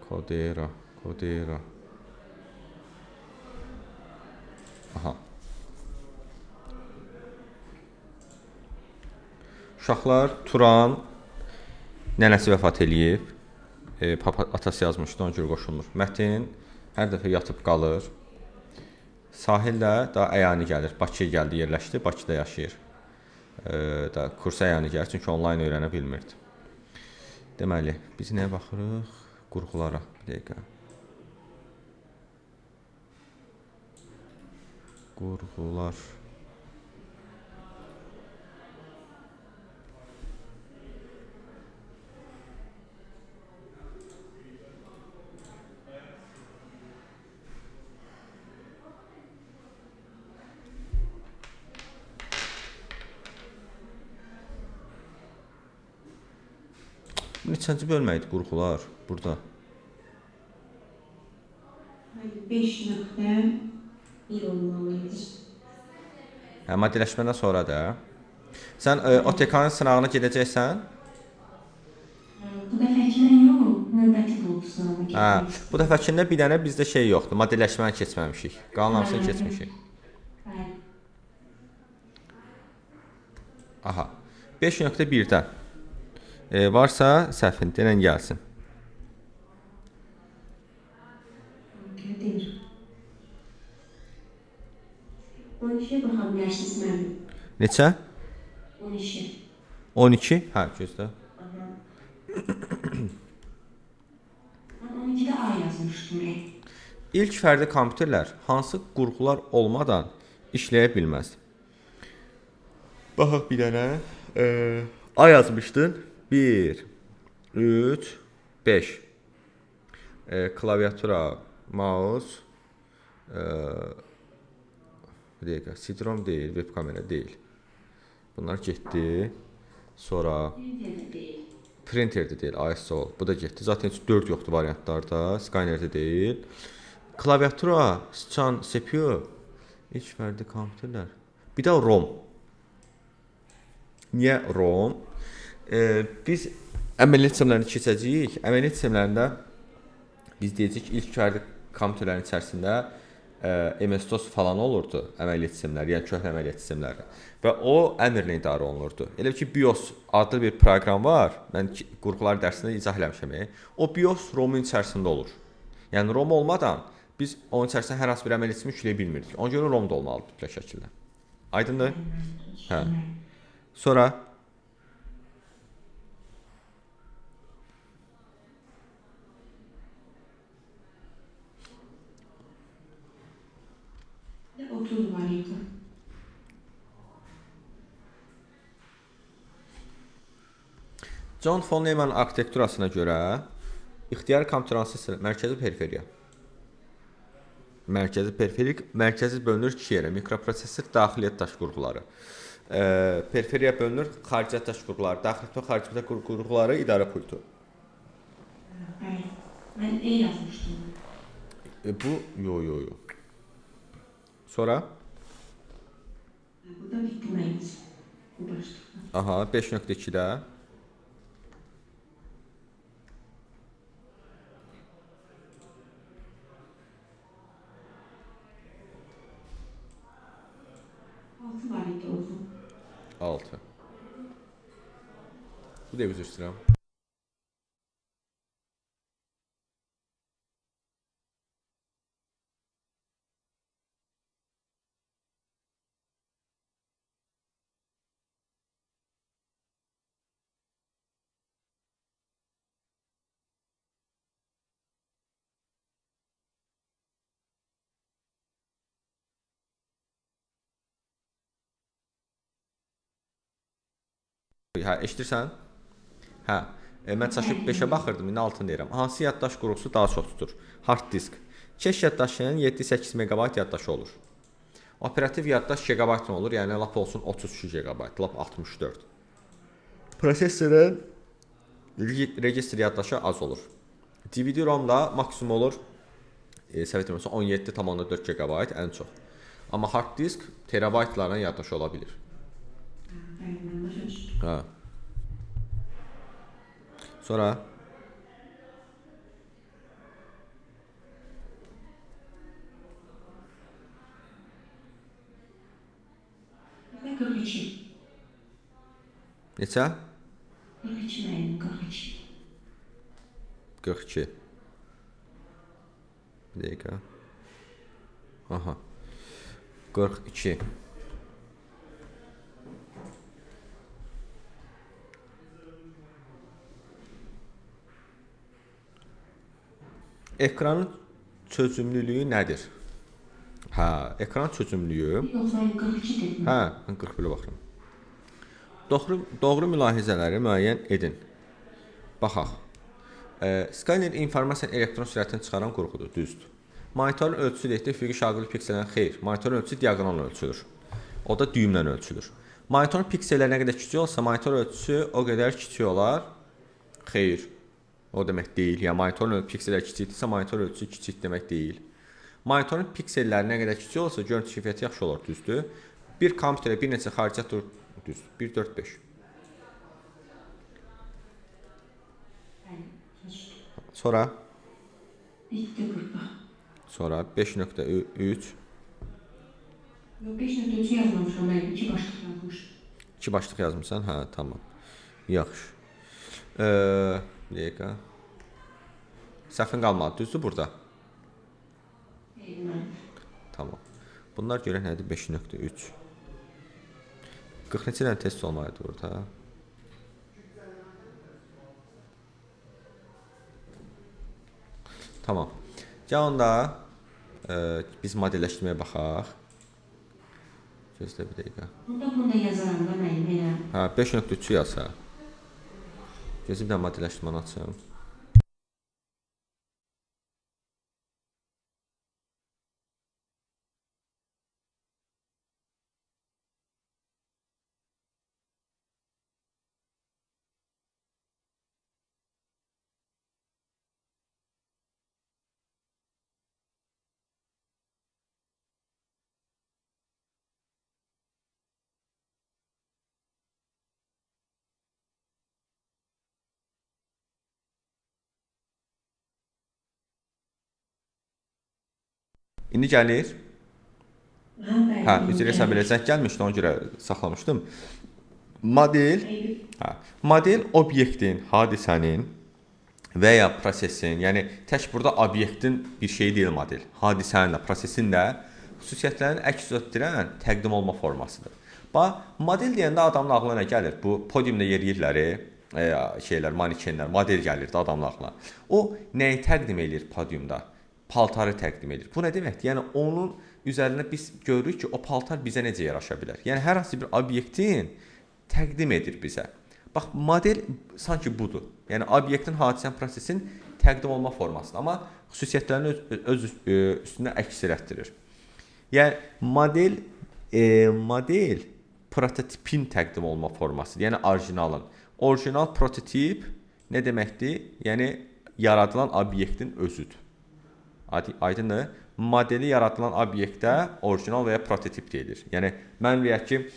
Kodera. Aha. Uşaqlar, Turan nənəsi vəfat eləyib. Atası yazmışdı, ona görə qoşulmur. Mətin hər dəfə yatıb qalır. Sahil də daha əyani gəlir. Bakıya gəldi, yerləşdi, Bakıda yaşayır. Da kursa əyani gəlir, çünki onlayn öyrənə bilmirdi. Deməli, biz nəyə baxırıq? Qurğulara. Bir dəqiqə. Qurğular. Neçənci bölmə idi qurğular burada? 5.1 olmalıdır. Hə, maddələşmədən sonra da. Sən OTK-nın sınağına gedəcəksən? Bu dəfəkindən yox, növbəti qrup sınavına Hə, keçəcəyik. bu dəfəkində bir dənə bizdə şey yoxdur. Maddələşməni keçməmişik. Qalan hamısını keçmişik. Bəli. Aha. 5.1-dən. Varsa səhvin denən gəlsin. Demir. 12'ye baxa bilərsiniz müəllim. Neçə? 12. 12? Hə, gözlə. Mən 12'də A yazmışdım. İlk fərdi kompüterlər hansı qurğular olmadan işləyə bilməz? Baxaq bir dənə. A yazmışdın. 1, 3, 5. Klaviatura, mouse, bir dəqiqə, CD-ROM deyil, web kamera deyil. Bunlar getdi. Sonra printer də deyil, ISO. Bu da getdi. Zaten 4 yoxdur variantlarda. Scanner də deyil. Klaviatura, sıçan, CPU. İlk fərdi kompüterlər. Bir də ROM. Niyə ROM? Biz əməliyyat sistemlərini keçəcəyik. Əməliyyat sistemlərində biz deyəcəyik ilk fərdi kompüterlərin içərisində MS-DOS falan olurdu, əməliyyat sistemləri, yəni köhnə əməliyyat sistemləri. Və o əmrlə idarə olunurdu. Elə ki BIOS adlı bir proqram var. Mən qurğular dərsində izah eləmişəm. O BIOS ROM-un içərisində olur. Yəni ROM olmadan biz onun içərisində hər hansı bir əməliyyat sistemi yükləyə bilmirdik. Ona görə ROM da olmalıdır mütləq şəkildə. Aydındır? Hə. Sonra John von Neumann arxitekturasına görə ixtiyari kompüter mərkəzi periferiya. Mərkəzi bölünür 2 yerə. Mikroprosesor, daxiliyyət daş qurğuları. Periferiya bölünür xariciyyət daş qurğuları, daxiliyyət və xariciyyət qurğuları idarə pultu. Mən E yazmışdım. Bu yo. Sonra? Bu da bitməyiniz. Bu başlıqda. Aha, 5.2-də. Altı var idi uzun. 6. Bu da üzr istəyirəm. Hə, eşidirsən? Hə. Mən çaşıb 5-ə baxırdım, indi 6-nı deyirəm. Hansı yaddaş qurğusu daha çox tutur? Hard disk. Keş yaddaşının 7-8 MB yaddaşı olur. Operativ yaddaş GB olur, yəni lap olsun 32 GB, lap 64. Prosesorun registr yaddaşı az olur. DVD-ROM da maksimum olur. Səhv etmirəmsə 17,4 GB ən çox. Amma hard disk terabaytlarla yaddaşı ola bilir. Hə. Sonra 42. Neçə? 42 müəllim, 42. 42. Bir dəqiqə. Aha. 42. Ekranın çözümlülüyü nədir? Hə, ekran çözümlülüyü. Yox, mən 42 dedim. Hə, mən 41-ə baxıram. Doğru mülahizələri müəyyən edin. Baxaq. Scanner informasiyanın elektron sürətini çıxaran qurğudur, düzdür. Monitorun ölçüsü deyək, üfüqi şaqili pikseldən xeyr. Monitorun ölçüsü diaqonal ölçülür. O da düymlə ölçülür. Monitorun pikselləri nə qədər kiçik olsa, monitor ölçüsü o qədər kiçik olar. Xeyr. O demək deyil. Yəni monitorun pikselləri kiçikdirsə, monitor ölçüsü kiçik demək deyil. Monitorun pikselləri nə qədər kiçik olsa, görüntü keyfiyyəti yaxşı olur, düzdür. Bir kompüterə bir neçə xarici düzdür. 1 4 5. Sonra 7.40 bax. sonra 5.3 Yox, 5.3 yazmamışam, mən 2 başlıq yazmışam. 2 başlıq yazmısan? Hə, tamam. Yaxşı. Bir dəqiqə. Səhvin qalmadı, düzdür burada? Tamam. Bunlar görə nədir? 5.3. 40 neçə dənə test olmalıdır burada. Tamam. Gəl onda biz modelləşdirməyə baxaq. Gözlə bir dəqiqə. Burada yazaram da mənim elə. Hə, 5.3 yaz hə. Gözlə bir dənə modelləşdirməni açım. İndi gəlir. Hə, üzrə hesab edəcək gəlmişdi, ona görə saxlamışdım. Model obyektin, hadisənin və ya prosesin, yəni tək burada obyektin bir şeyi deyil model. Hadisənin də, prosesin də xüsusiyyətlərini əks etdirən təqdim olma formasıdır. Bax, model deyəndə adamın ağlına nə gəlir? Bu podiumda yeriyirlər, şeylər, manekenlər, model gəlir də adamın ağlına. O nəyi təqdim edir podiumda? Paltarı təqdim edir. Bu nə deməkdir? Yəni onun üzərində biz görürük ki, o paltar bizə necə yaraşa bilər. Yəni hər hansı bir obyektin təqdim edir bizə. Bax, model sanki budur. Yəni obyektin, hadisənin, prosesin təqdim olma formasıdır, amma xüsusiyyətlərini öz üstündə əks etdirir. Yəni model prototipin təqdim olma formasıdır. Yəni orijinalın. Orijinal prototip nə deməkdir? Yəni yaradılan obyektin özüdür. Aydındır? Modeli yaradılan obyektə orijinal və ya prototip deyilir. Yəni, mən deyək ki,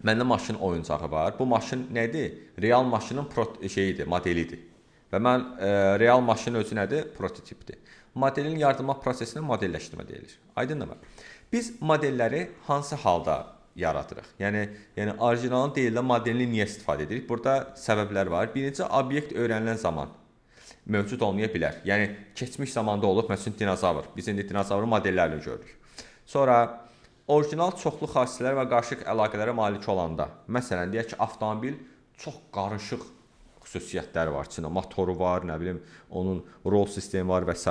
məndə maşın oyuncağı var. Bu maşın nədir? Real maşının modelidir. Və mən real maşının özü nədir? Prototipdir. Modelin yaradılma prosesinə modelləşdirmə deyilir. Aydındırmı? Biz modelləri hansı halda yaradırıq? Yəni orijinalın deyil də modelini niyə istifadə edirik? Burada səbəblər var. Birinci, obyekt öyrənilən zaman mövcud olmaya bilər. Yəni, keçmiş zamanda olub, məsələn, dinozavr. Biz indi dinozavrın modellərini görürük. Sonra, orijinal çoxlu xassələr və qarışıq əlaqələrə malik olanda, məsələn, deyək ki, avtomobil çox qarışıq xüsusiyyətləri var. İçində motoru var, nə bilim, onun rol sistemi var və s.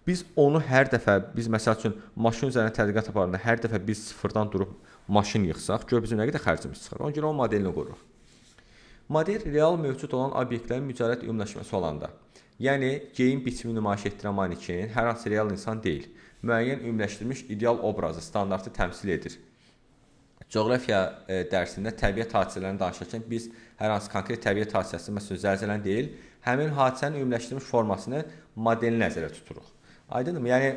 Biz onu hər dəfə, biz məsəl üçün, maşın üzərində tədqiqat aparanda hər dəfə biz sıfırdan durub maşın yıxsaq, gör bizim nə qədər xərcimiz çıxar. Ona görə o modelini qururuq. Model real mövcud olan obyektlərin mücərrəd ümumiləşməsi olanda, yəni geyim biçimi nümayiş etdirən maneken hər hansı real insan deyil, müəyyən ümumiləşdirilmiş ideal obrazı, standartı təmsil edir. Coğrafiya dərsində təbiət hadisələrini danışarkən biz hər hansı konkret təbiət hadisəsi, məsələn, zəlzələni deyil, həmin hadisənin ümumiləşdirilmiş formasını modeli nəzərə tuturuq. Aydınmı? Yəni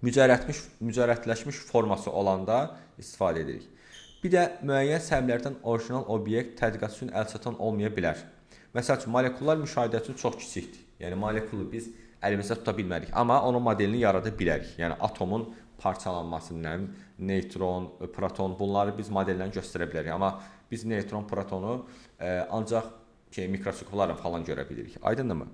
mücərrətləşmiş forması olanda istifadə edirik. Bir də müəyyən səbəblərdən orijinal obyekt tədqiqat üçün əlçatan olmaya bilər. Məsəl üçün, molekullar müşahidə üçün çox kiçikdir. Yəni, molekulu biz əlimizdə tuta bilmərik, amma onun modelini yarada bilərik. Yəni atomun parçalanmasından neytron, proton bunları biz modellərini göstərə bilərik, amma biz neytron, protonu ancaq mikroskoplarla falan görə bilirik. Aydındırmı?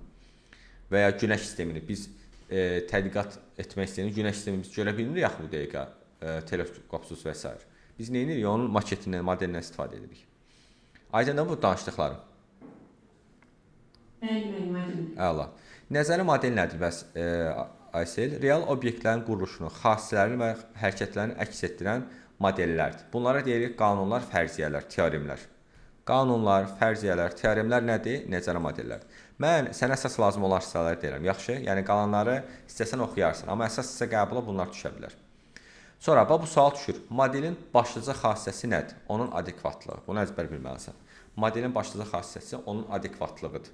Və ya günəş sistemini biz tədqiqat etmək istəyəndə günəş sistemini biz görə bilmirik axı bu dəqiqə teleskopsuz və s. Biz nə edirik? Onun maketindən, modelindən istifadə edirik. Aydındır bu danışdıqlarım? Bəli. Əla. Nəzəri model nədir bəs Aysel? Real obyektlərin quruluşunu, xassələrini və hərəkətlərini əks etdirən modellərdir. Bunlara deyirik qanunlar, fərziyyələr, teoremlər. Qanunlar, fərziyyələr, teoremlər nədir? Nəzəri modellərdir. Mən sənə əsas lazım olan hissələri deyirəm. Yaxşı? Yəni qalanları istəsən oxuyarsan, amma əsas hissə qəbula bunlar düşə bilər. Sonra bu sual düşür. Modelin başlıca xassəsi nədir? Onun adekvatlığı. Bunu əzbər bilməlisən. Modelin başlıca xassəsi onun adekvatlığıdır.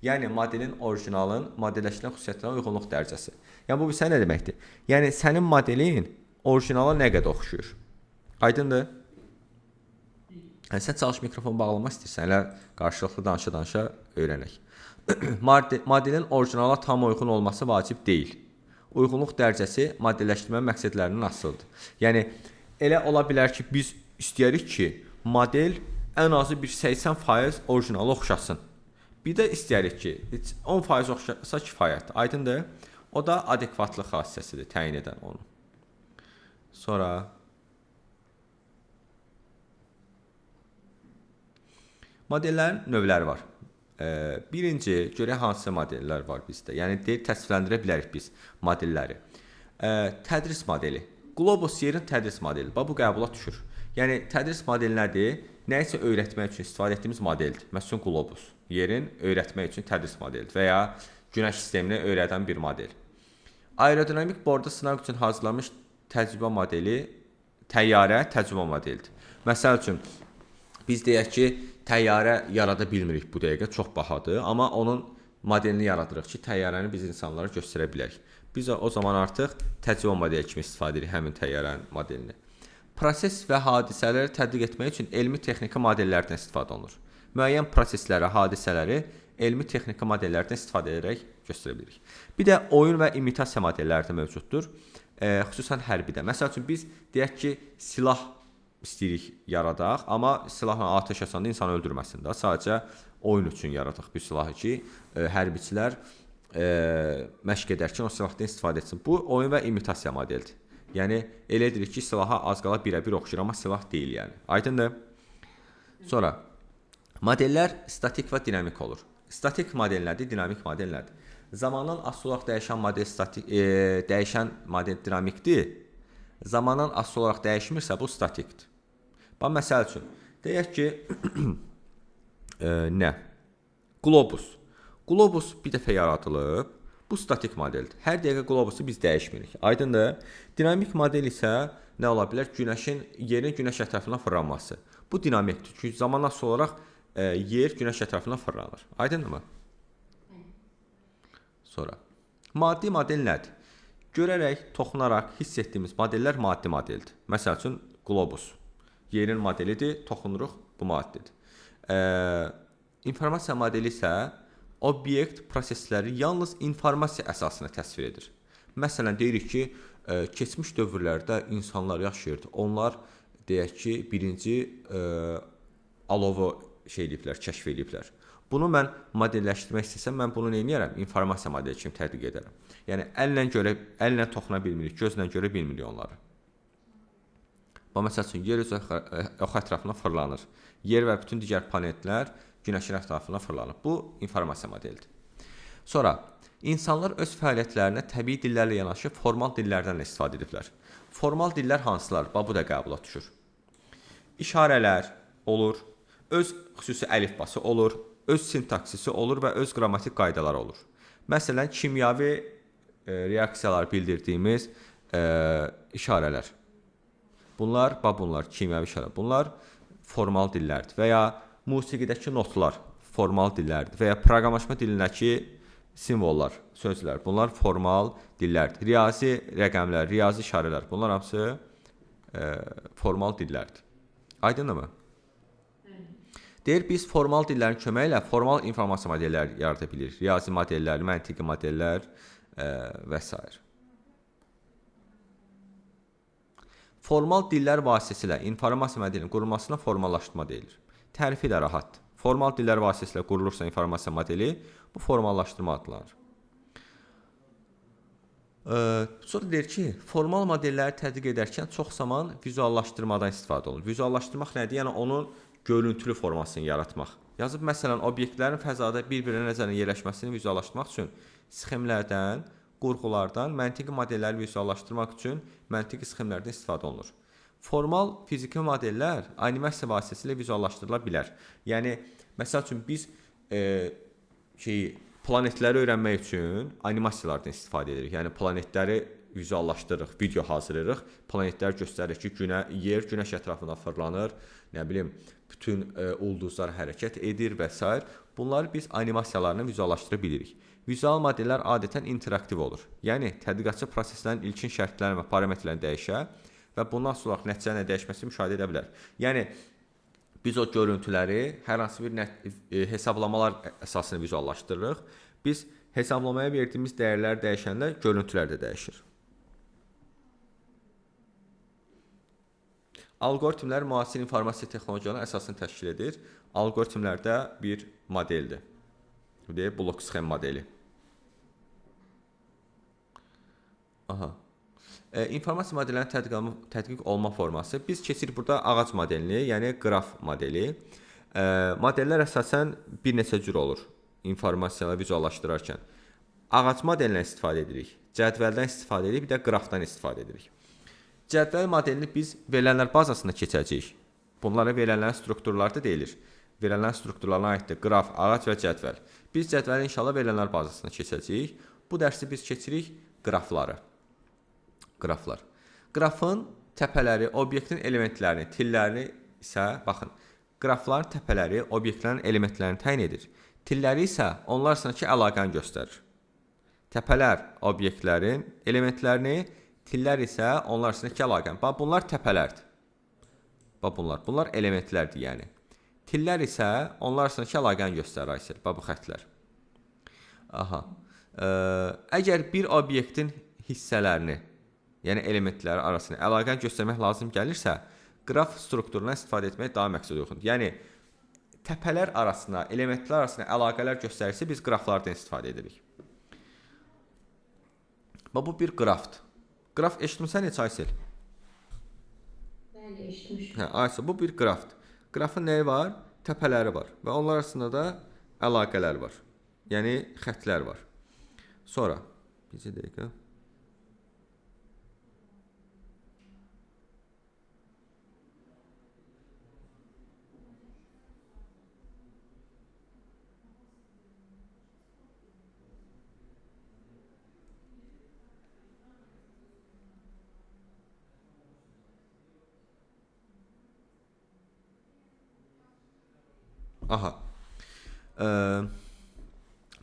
Yəni modelin orijinalın modelləşdirilən xüsusiyyətlərinə uyğunluq dərəcəsi. Yəni bu bilsən nə deməkdir? Yəni sənin modelin orijinala nə qədər oxşuyur? Aydındır? Yəni sən çalış mikrofonu bağlamaq istəyirsən, elə qarşılıqlı danışa-danışa öyrənək. Modelin orijinala tam uyğun olması vacib deyil. Uyğunluq dərəcəsi modelləşdirmə məqsədlərindən asılıdır. Yəni elə ola bilər ki, biz istəyirik ki, model ən azı bir 80% orijinala oxşasın. Bir də istəyirik ki, 10% oxşasa kifayətdir. Aydındır? O da adekvatlıq xassəsidir, təyin edən onu. Sonra modellərin növləri var. Birinci, görək hansı modellər var bizdə. Yəni təsvirləndirə bilərik biz modelləri. Tədris modeli. Qlobus yerin tədris modeli. Bu qəbula düşür. Yəni tədris modeli nədir? Nəyisə öyrətmək üçün istifadə etdiyimiz modeldir. Məsələn, qlobus yerin öyrətmək üçün tədris modelidir və ya günəş sistemini öyrədən bir model. Aerodinamik borda sınaq üçün hazırlanmış təcrübə modeli təyyarə təcrübə modelidir. Məsəl üçün biz deyək ki, təyyarə yarada bilmirik bu dəqiqə, çox bahadır, amma onun modelini yaradırıq ki, təyyarəni biz insanlara göstərə bilərik. Biz o zaman artıq təcrübə modeli kimi istifadə edirik həmin təyyarənin modelini. Proses və hadisələri tədqiq etmək üçün elmi texniki modellərdən istifadə olunur. Müəyyən prosesləri, hadisələri elmi texniki modellərdən istifadə edərək göstərə bilirik. Bir də oyun və imitasiya modelləri də mövcuddur, xüsusən hərbidə. Məsəl üçün biz deyək ki, silah istəyirik yaradaq, amma silahla atəş açanda insanı öldürməsin də. Sadəcə oyun üçün yaradaq bir silahı ki, hərbiçilər məşq edərkən o silahdan istifadə etsin. Bu oyun və imitasiya modelidir. Yəni elə edirik ki, silaha az qala birə-bir oxşayır, amma silah deyil yəni. Aydındır? Sonra modellər statik və dinamik olur. Statik model nədir? Dinamik model nədir? Zamandan asılı olaraq dəyişən model dəyişən model dinamikdir. Zamandan asılı olaraq dəyişmirsə bu statikdir. Bax məsəl üçün deyək ki nə? Qlobus. Qlobus bir dəfə yaradılıb. Bu statik modeldir. Hər dəqiqə qlobusu biz dəyişmirik. Aydındır? Dinamik model isə nə ola bilər? Yerin günəş ətrafına fırlanması. Bu dinamikdir. Çünki zaman asılı olaraq yer günəş ətrafına fırlanır. Aydınmı? Sonra maddi model nədir? Görərək, toxunaraq hiss etdiyimiz modellər maddi modeldir. Məsəl üçün qlobus yerin modelidir, toxunuruq, bu maddidir. İnformasiya modeli isə obyekt prosesləri yalnız informasiya əsasına təsvir edir. Məsələn, deyirik ki, keçmiş dövrlərdə insanlar yaşayırdı. Onlar deyək ki, birinci alovu kəşf ediblər. Bunu mən modelləşdirmək istəsəm, mən bunu nə edərəm? İnformasiya modeli kimi tədqiq edərəm. Yəni əllə toxuna bilmirik, gözlə görə bilmirik onları. Məsəl üçün yer öz ətrafına fırlanır. Yer və bütün digər planetlər günəşin ətrafına fırlanır. Bu informasiya modelidir. Sonra insanlar öz fəaliyyətlərinə təbii dillərlə yanaşı formal dillərdən də istifadə ediblər. Formal dillər hansılar? Bu da qəbula düşür. İşarələr olur, öz xüsusi əlifbası olur, öz sintaksisi olur və öz qrammatik qaydaları olur. Məsələn, kimyavi reaksiyalar bildirdiyimiz işarələr. Bunlar kimyavi işarələr. Bunlar formal dillərdir və ya musiqidəki notlar formal dillərdir və ya proqramlaşma dilindəki simvollar, sözlər, bunlar formal dillərdir. Riyazi rəqəmlər, riyazi işarələr, bunlar hamısı formal dillərdir. Aydınmı? Deyir, biz formal dillərin köməyi ilə formal informasiya modelləri yarada bilirik. Riyazi modellər, məntiqi modellər və s. Formal dillər vasitəsilə informasiya modelinin qurulmasına formallaşdırma deyilir. Tərifi də rahatdır. Formal dillər vasitəsilə qurulursa informasiya modeli, bu formallaşdırma adlanır. Sonra deyir ki, formal modelləri tədqiq edərkən çox zaman vizuallaşdırmadan istifadə olunur. Vizuallaşdırmaq nədir? Yəni onun görüntülü formasını yaratmaq. Yazıb məsələn obyektlərin fəzada bir-birinə nəzərən yerləşməsini vizuallaşdırmaq üçün sxemlərdən, qurğulardan məntiqi modelləri vizuallaşdırmaq üçün məntiqi sxemlərdən istifadə olunur. Formal fiziki modellər animasiya vasitəsilə vizuallaşdırıla bilər. Yəni məsəl üçün biz planetləri öyrənmək üçün animasiyalardan istifadə edirik. Yəni planetləri vizuallaşdırırıq, video hazırlayırıq. Planetlər göstərir ki, yer günəş ətrafında fırlanır, nə bilim, bütün ulduzlar hərəkət edir və s. Bunları biz animasiyalarla vizuallaşdıra bilirik. Vizual modellər adətən interaktiv olur. Yəni tədqiqatçı proseslərin ilkin şərtlərini və parametrlərini dəyişər və bundan sonra nəticənin dəyişməsini müşahidə edə bilər. Yəni biz o görüntüləri hər hansı bir hesablamalar əsasında vizuallaşdırırıq. Biz hesablamaya verdiyimiz dəyərlər dəyişəndə görüntülər də dəyişir. Alqoritmlər müasir informasiya texnologiyalarının əsasını təşkil edir. Alqoritmlər də bir modeldir. Blok sxem modeli. İnformasiya modellərinin tədqiq olma forması. Biz keçirik burada ağac modelini, yəni qraf modeli. Modellər əsasən bir neçə cür olur informasiyaları vizuallaşdırarkən. Ağac modelindən istifadə edirik, cədvəldən istifadə edirik, bir də qrafdan istifadə edirik. Cədvəl modelini biz verilənlər bazasında keçəcəyik. Bunlara verilənlərin strukturları da deyilir. Verilənlər strukturlarına aiddir qraf, ağac və cədvəl. Biz cədvəli inşallah verilənlər bazasında keçəcəyik. Bu dərsi biz keçirik qrafları. Qraflar. Qrafın təpələri obyektin elementlərini, tillərini isə, baxın, qrafların təpələri obyektlərin elementlərini təyin edir. Tilləri isə onlar arasındakı əlaqəni göstərir. Təpələr obyektlərin elementlərini, tillər isə onlar arasındakı əlaqəni. Bax, bunlar təpələrdir. Bax, bunlar elementlərdir, yəni. Tillər isə onlar arasındakı əlaqəni göstərir, Aysel. Bax, bu xətlər. Əgər bir obyektin hissələrini, yəni elementləri arasında əlaqəni göstərmək lazım gəlirsə, qraf strukturundan istifadə etmək daha məqsəd uyğundur. Yəni, təpələr arasında, elementlər arasında əlaqələr göstərirsə, biz qraflardan istifadə edirik. Bu bir qrafdır. Qraf eşitmirsən heç, Aysel? Bəli, eşitmişim. Aysel, bu bir qrafdır. Qrafın nəyi var? Təpələri var və onlar arasında da əlaqələr var. Yəni, xətlər var. Sonra, bir dəqiqə.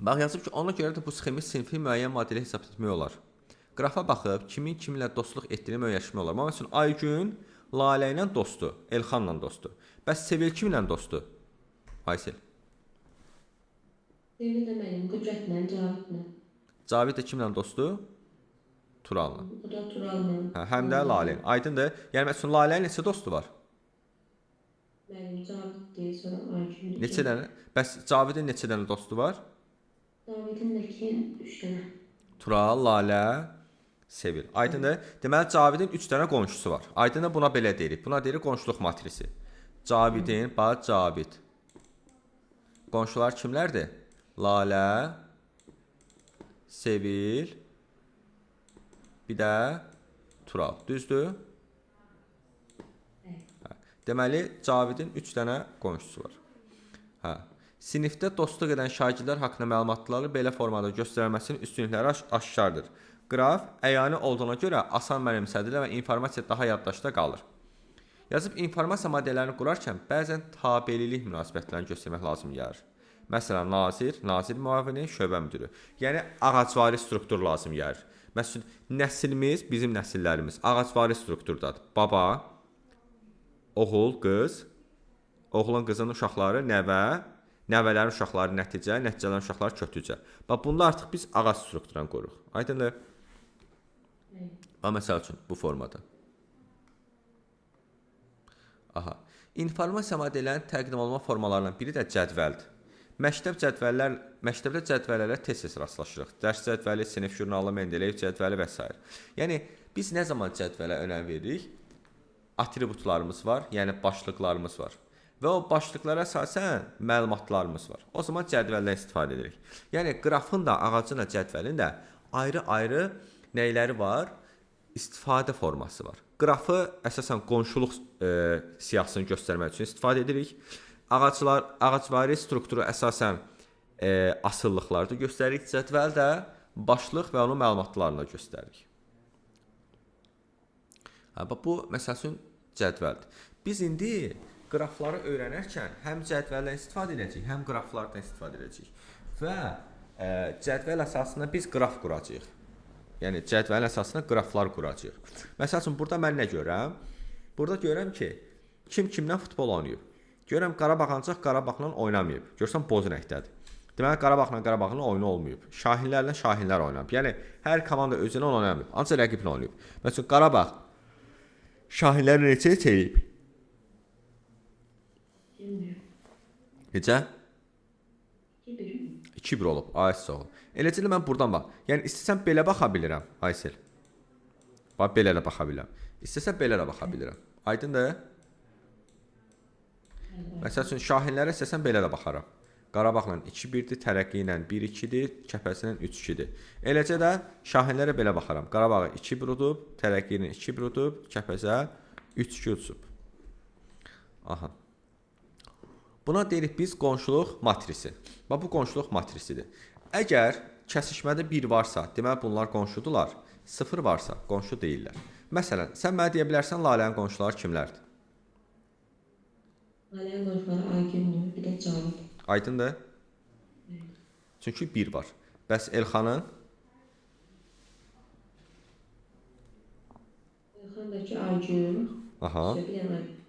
Bax, yazıb ki, ona görə də bu sxemi sinfi müəyyən modeli hesab etmək olar. Qrafa baxıb, kimin kimlə dostluq etdiyini müəyyənləşmək olar. Məsələn, Aygün Lalə ilə dostdur, Elxanla dostdur. Bəs Sevil kimlə dostdur? Aysel. Sevil də mənim, Qüdrətlə, Cavidlə. Cavid də kimlə dostdur? Turalla. Bu da Turalla. Həm də Lalə. Aydındır. Yəni, məsələn, Lalənin neçə dostu var? Mənim Cavid deyil, sonra Aygün. Neçə dənə? Bəs Cavidin neçə dənə dostu var? Cavidin də 3 dənə. Tural, Lalə, Sevil. Aydındır. Deməli, Cavidin 3 dənə qonşusu var. Aydındır, buna belə deyirik. Buna deyirik qonşuluq matrisi. Cavidin, bax, Cavid. Qonşular kimlərdir? Lalə, Sevil, bir də Tural. Düzdür? Deməli, Cavidin 3 dənə qonşusu var. Sinifdə dostluq edən şagirdlər haqqında məlumatları belə formada göstərilməsinin üstünlükləri aşkardır. Qraf əyani olduğuna görə asan mənimsədilir və informasiya daha yaddaşda qalır. Yazıb informasiya modellərini qurarkən bəzən tabelilik münasibətlərini göstərmək lazım gəlir. Məsələn, nazir müavini, şöbə müdürü. Yəni, ağacvari struktur lazım gəlir. Məsələn, nəsilimiz, bizim nəsillərimiz ağacvari strukturdadır. Baba, oğul, qız, oğlun qızın uşaqları, nəvə, Nəvələrin uşaqları nəticə, nəticələrin uşaqları kötücə. Bax bunda artıq biz ağac strukturunu qoruruq. Aydındır? Bax məsəl üçün bu formada. Aha. İnformasiya modellərinin təqdim olunma formalarından biri də cədvəldir. Məktəbdə cədvəllərlə tez-tez rastlaşırıq. Dərs cədvəli, sinif jurnalı, Mendeleyev cədvəli və s. Yəni biz nə zaman cədvələ önəm veririk? Atributlarımız var, yəni başlıqlarımız var. Və o başlıqlara əsasən məlumatlarımız var. O zaman cədvəldən istifadə edirik. Yəni qrafın da, ağacın da, cədvəlin də ayrı-ayrı nəyləri var? İstifadə forması var. Qrafı əsasən qonşuluq siyahısını göstərmək üçün istifadə edirik. Ağacvari strukturu əsasən asıllıqlarda göstəririk. Cədvəl də başlıq və onun məlumatlarını göstəririk. Bu məsəl üçün cədvəldir. Biz indi qrafları öyrənərkən həm cədvəldən istifadə edəcəyik, həm qraflardan istifadə edəcəyik. Və cədvəl əsasında biz qraf quracağıq. Yəni cədvəlin əsasında qraflar quracağıq. Məsəl üçün burada mən nə görürəm? Burada görürəm ki, kim kimdən futbol oynayıb? Görürəm Qarabağ ancaq Qarabağla oynamayıb. Görürsən boz rəngdədir. Deməli Qarabağla Qarabağın oyunu olmayıb. Şahinlərlə Şahinlər oynayıb. Yəni hər komanda özünə oynamayıb, ancaq rəqiblə oynayıb. Məsələn Qarabağ Şahinlər neçə eləyib? Necə? 2-1 olub. Ay sağ ol. Eləcə də mən buradan bax. Yəni istəsəm belə baxa bilirəm, Aysel. Bax belə də baxa bilirəm. İstəsəm belə də baxa bilirəm. Aydındır? Məsəl üçün Şahinlərə istəsəm belə də baxaram. Qarabağla 2-1-dir, Tərəqqi ilə 1-2-dir, Kəpəsi ilə 3-2-dir. Eləcə də Şahinlərə belə baxaram. Qarabağa 2-1 udub, Tərəqqi ilə 2-1 udub, Kəpəsə 3-2 udsub. Aha. Buna deyirik biz qonşuluq matrisi. Bax bu qonşuluq matrisidir. Əgər kəsişmədə 1 varsa, deməli bunlar qonşudular. 0 varsa qonşu deyirlər. Məsələn, sən mənə deyə bilərsən Lalənin qonşuları kimlərdir? Lalənin qonşuları Aygündür, bir də Cavid. Aydındır? Çünki 1 var. Bəs Elxanın? Elxandakı Aygün. Aha.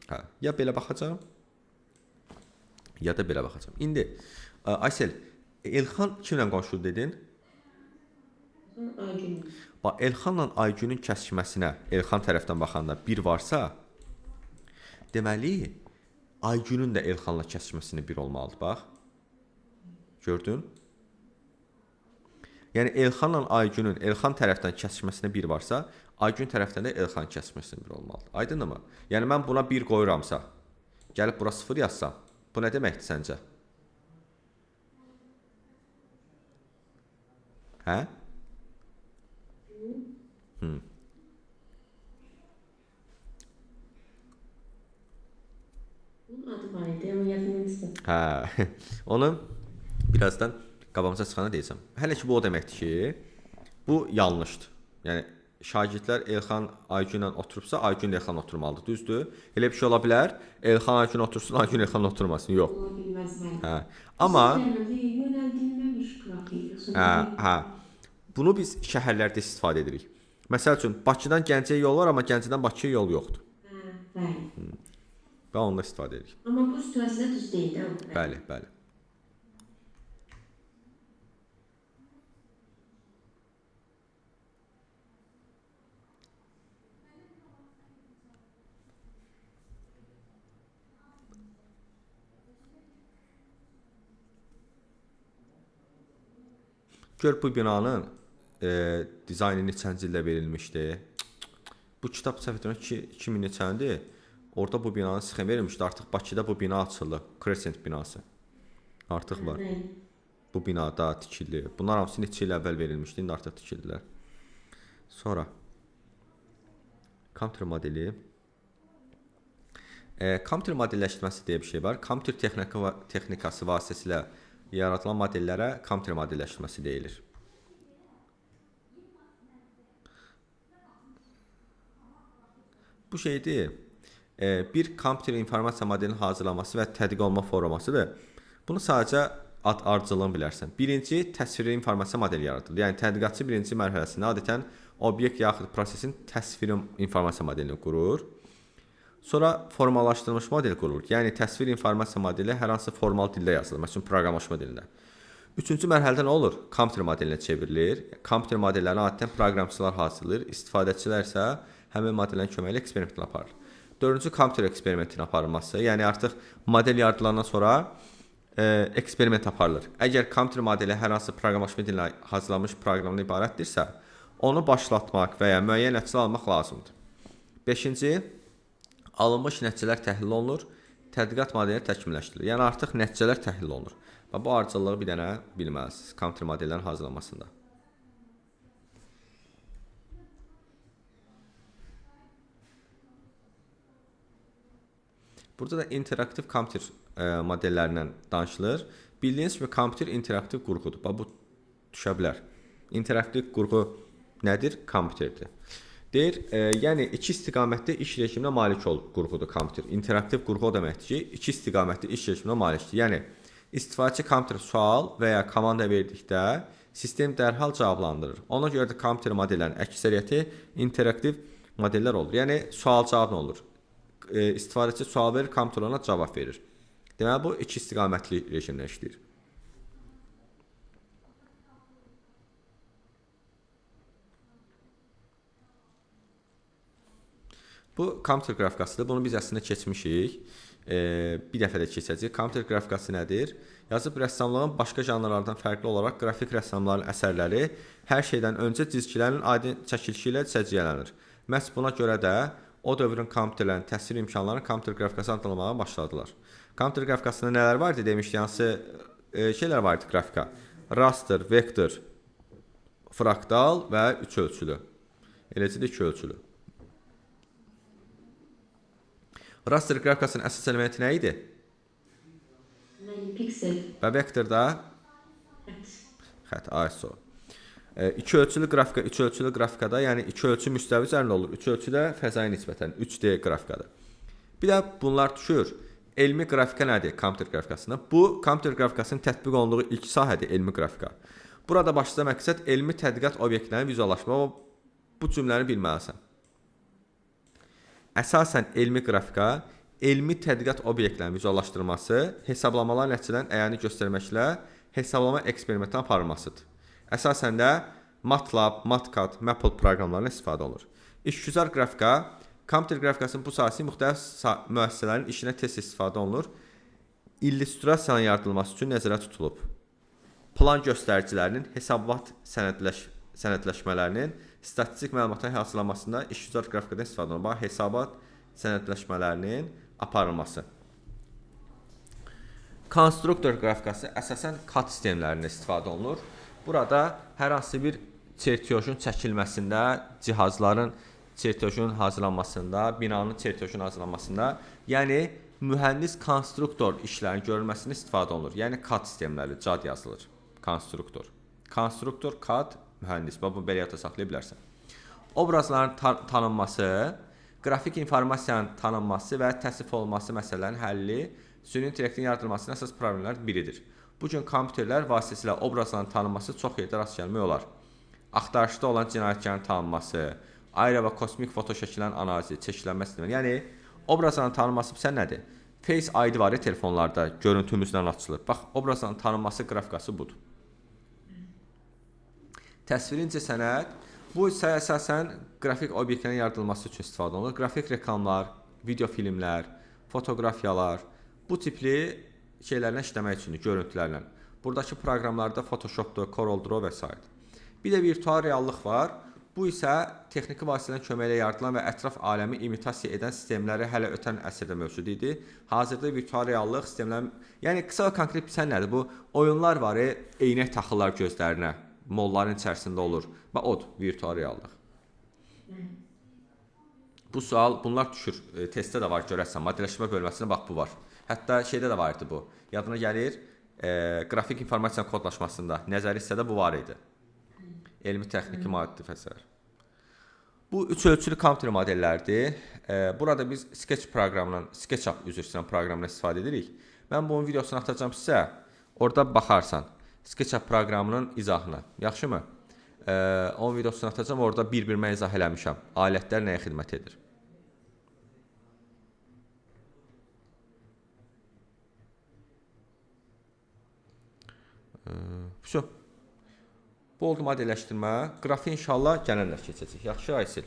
Hə, ya belə baxacağam, ya da belə baxacağam. İndi Aysel, Elxan kimlə qonşu dedin? Elxan Aygün. Bax, Elxanla Aygünün kəsişməsinə Elxan tərəfdən baxanda 1 varsa, deməli Aygünün də Elxanla kəsişməsində 1 olmalıdır, bax. Gördün? Yəni Elxanla Aygünün Elxan tərəfdən kəsişməsinə 1 varsa, Aygün tərəfdən də Elxan kəsişməsinə 1 olmalıdır. Aydınmı? Yəni mən buna 1 qoyuramsa, gəlib bura 0 yazsam, bu nə deməkdir səncə? Hə? Bunun adı var idi, amma yazılmışdı. Hə. Onu birazdan qabağımıza çıxana deyəcəm. Hələ ki bu o deməkdir ki, bu yanlışdır. Yəni şagirdlər Elxan Aygün ilə oturubsa, Aygün Elxan oturmalıdır, düzdür? Elə bir şey ola bilər. Elxan Aygün otursun, Aygün Elxan oturmasın. Yox. Ola bilməz mən. Hə. Amma yönəldilməmiş qrafik. hə. Bunu biz şəhərlərdə istifadə edirik. Məsəl üçün Bakıdan Gəncəyə yol var, amma Gəncədən Bakıya yol yoxdur. Hə, bəli. Və onunla istifadə edirik. Amma bu situasiyada düz deyil, də. Bəli, bəli. Gör bu binanın dizaynı neçənci ildə verilmişdi. Bu kitab səhv etmirəm 2000 neçəndir. Orada bu binanın sxemi verilmişdi. Artıq Bakıda bu bina açıldı. Crescent binası. Artıq var. Bu binada tikildi. Bunlar hamısı neçə il əvvəl verilmişdi. İndi artıq tikildilər. Sonra kompüter modeli. Kompüter modelləşdirməsi deyə bir şey var. Kompüter texnikası vasitəsilə yaradılan modellərə kompüter modelləşdirməsi deyilir. Bu şeydir, bir kompüter informasiya modelinin hazırlanması və tədqiq olunma formasıdır. Bunu sadəcə ad ardıcılığını bilərsən. Birinci, təsviri informasiya modeli yaradılır. Yəni, tədqiqatçı birinci mərhələsində adətən obyekt yaxud prosesin təsviri informasiya modelini qurur. Sonra formallaşdırılmış model qurulur. Yəni təsvir informasiya modeli hər hansı formal dildə yazılır, məsələn proqramlaşma dilində. Üçüncü mərhələdə nə olur? Kompüter modelinə çevrilir. Kompüter modellərini adətən proqramçılar hazırlayır, istifadəçilər isə həmin modellərin köməyi ilə eksperimentini aparır. Dördüncü kompüter eksperimentinin aparılması, yəni artıq model yaradılandan sonra eksperiment aparılır. Əgər kompüter modeli hər hansı proqramlaşma dilinə hazırlanmış proqramdan ibarətdirsə, onu başlatmaq və ya müəyyən nəticə almaq lazımdır. 5-ci, alınmış nəticələr təhlil olunur, tədqiqat modeli təkmilləşdirilir. Yəni artıq nəticələr təhlil olunur. Və bu ardıcıllığı bir dənə bilməlisiniz kompüter modellərin hazırlanmasında. Burada da interaktiv kompüter modellərindən danışılır. Bildiyiniz kimi kompüter interaktiv qurğudur. Bu düşə bilər. İnteraktiv qurğu nədir? Kompüterdir. Deyir, yəni iki istiqamətli iş rejiminə malik qurğudur kompüter. İnteraktiv qurğu o deməkdir ki, iki istiqamətli iş rejiminə malikdir. Yəni istifadəçi kompüter sual və ya komanda verdikdə sistem dərhal cavablandırır. Ona görə də kompüter modellərinin əksəriyyəti interaktiv modellər olur. Yəni sual-cavab nə olur? İstifadəçi sual verir, kompüter ona cavab verir. Deməli bu iki istiqamətli rejimlə işləyir. Bu kompüter qrafikasıdır. Bunu biz əslində keçmişik. Bir dəfə də keçəcəyik. Kompüter qrafikası nədir? Yazıb rəssamlığın başqa janrlardan fərqli olaraq qrafik rəssamların əsərləri hər şeydən öncə cizgilərin aydın çəkilişi ilə səciyyələnir. Məhz buna görə də o dövrün kompüterlərin təsvir imkanlarını kompüter qrafikası adlandırmağa başladılar. Kompüter qrafikasında nələr var idi demişdik? Hansı şeylər var idi qrafika? Raster, vektor, fraktal və üç ölçülü. Eləcə də iki ölçülü. Raster qrafikasının əsas elementi nə idi? Piksel. Və vektorda xətt, ISO. İki ölçülü qrafika, üç ölçülü qrafikada, yəni iki ölçü müstəvi üzərində olur. Üç ölçüdə fəzaya nisbətən 3D qrafikadır. Bir də bunlar düşür. Elmi qrafika nədir kompüter qrafikasında? Bu kompüter qrafikasının tətbiq olunduğu ilk sahədir elmi qrafika. Burada başlıca məqsəd elmi tədqiqat obyektlərini vizuallaşmaq. Bu cümləni bilməlisən. Əsasən elmi qrafika, elmi tədqiqat obyektlərinin vizuallaşdırılması, hesablamalar nəticələrin əyani göstərməklə hesablama eksperimentinin aparılmasıdır. Əsasən də MATLAB, MATCAD, Maple proqramlarından istifadə olunur. İşgüzar qrafika, kompüter qrafikasının bu sahəsi müxtəlif müəssisələrin işinə tez istifadə olunur. İllüstrasiyanın yaradılması üçün nəzərdə tutulub. Plan göstəricilərinin, hesabat sənədləşmələrinin, statistik məlumatların hazırlanmasında işgüzar qrafikadan istifadə olunur. Hesabat sənədləşmələrinin aparılması. Konstruktor qrafikası əsasən CAD sistemlərində istifadə olunur. Burada hər hansı bir çertyojun çəkilməsində, cihazların çertyojunun hazırlanmasında, binanın çertyojunun hazırlanmasında, yəni mühəndis konstruktor işlərinin görülməsində istifadə olunur. Yəni CAD sistemləri, CAD yazılır. Konstruktor. Konstruktor, CAD, mühəndis. Bu belə yadda saxlaya bilərsən. Obrazların tanınması, qrafik informasiyanın tanınması və təsvir olunması məsələlərin həlli süni intellektin yaradılmasının əsas problemlərdən biridir. Bu gün kompüterlər vasitəsilə obrazların tanınması çox yerdə rast gəlmək olar. Axtarışda olan cinayətkarın tanınması, ayrı və kosmik foto şəkillərin analizi, çəkilənməsi demək. Yəni obrazların tanınması sən nədir? Face ID var ya telefonlarda, görüntümüzdən açılır. Bax, obrazların tanınması qrafikası budur. Təsvirincə sənəd, bu isə əsasən qrafik obyektlərin yaradılması üçün istifadə olunur. Qrafik reklamlar, video filmlər, fotoqrafiyalar, bu tipli şeylərlə işləmək üçün, görüntülərlə. Buradakı proqramlarda Photoshopdur, Corel Draw və s. Bir də virtual reallıq var. Bu isə texniki vasitələrin köməyi ilə yaradılan və ətraf aləmi imitasiya edən sistemləri hələ ötən əsrdə mövcud idi. Hazırda virtual reallıq sistemləri, yəni qısa və konkret bilsən nədir? Bu oyunlar var, eynək taxırlar gözlərinə, molların içərisində olur. Və odur, virtual reallıq. Bu sual, bunlar düşür, testdə də var, görərsən, modelləşmə bölməsində bax bu var. Hətta şeydə də var idi bu. Yadına gəlir, qrafik informasiyanın kodlaşmasında, nəzəri hissədə bu var idi. Elmi texniki maddi fəsər. Bu üç ölçülü kompüter modellərdir. Burada biz SketchUp üzr istəyirəm proqramından istifadə edirik. Mən bunun videosunu atacağım sizə. Orada baxarsan SketchUp proqramının izahına. Yaxşımı? Onun videosunu atacağım. Orada bir-birimə izah eləmişəm. Alətlər nəyə xidmət edir? Vəsə. Bu oldu modelləşdirmə. Qrafi inşallah gələn dərs keçəcək. Yaxşı Aysil.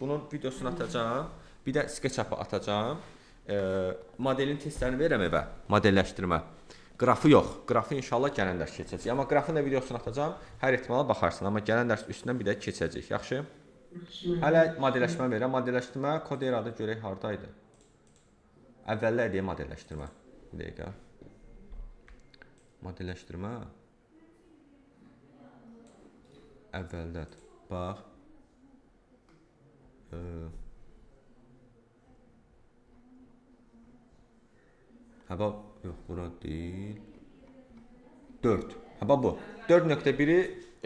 Bunun videosunu atacağam. Bir də SketchUp-a atacağam. Modelin testlərini verirəm evə. Modelləşdirmə. Qrafı yox. Qrafı inşallah gələn dərs keçəcək. Amma qrafın da videosunu atacağam. Hər ehtimala baxarsan. Amma gələn dərs üstündən bir də keçəcək. Yaxşı? Hələ modelləşmə verirəm. Modelləşdirmə kod eradı görək hardaydı. Əvvəllər deyə modelləşdirmə. Bir dəqiqə. Modelləşdirmə. Əvvəldədir. Bax. Həba yox, bura deyil. 4. Həba bu. 4.1-i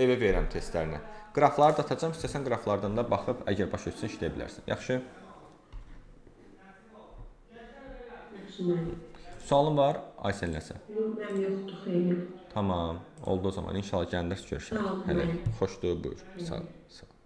evə verirəm testlərini. Qrafları da atacağam. İstəsən qraflardan da baxıb, əgər başa düşsən işləyə bilərsən. Yaxşı? Yaxşı müəllim. Sualın var? Aysən nəsə? Yox, mənim yoxdur, xeyr. Tamam. Oldu o zaman. İnşallah gələn dərs görüşərik. Sağ ol, Hələ müəllim. xoşdur, buyur. Sağ ol. Sağ ol.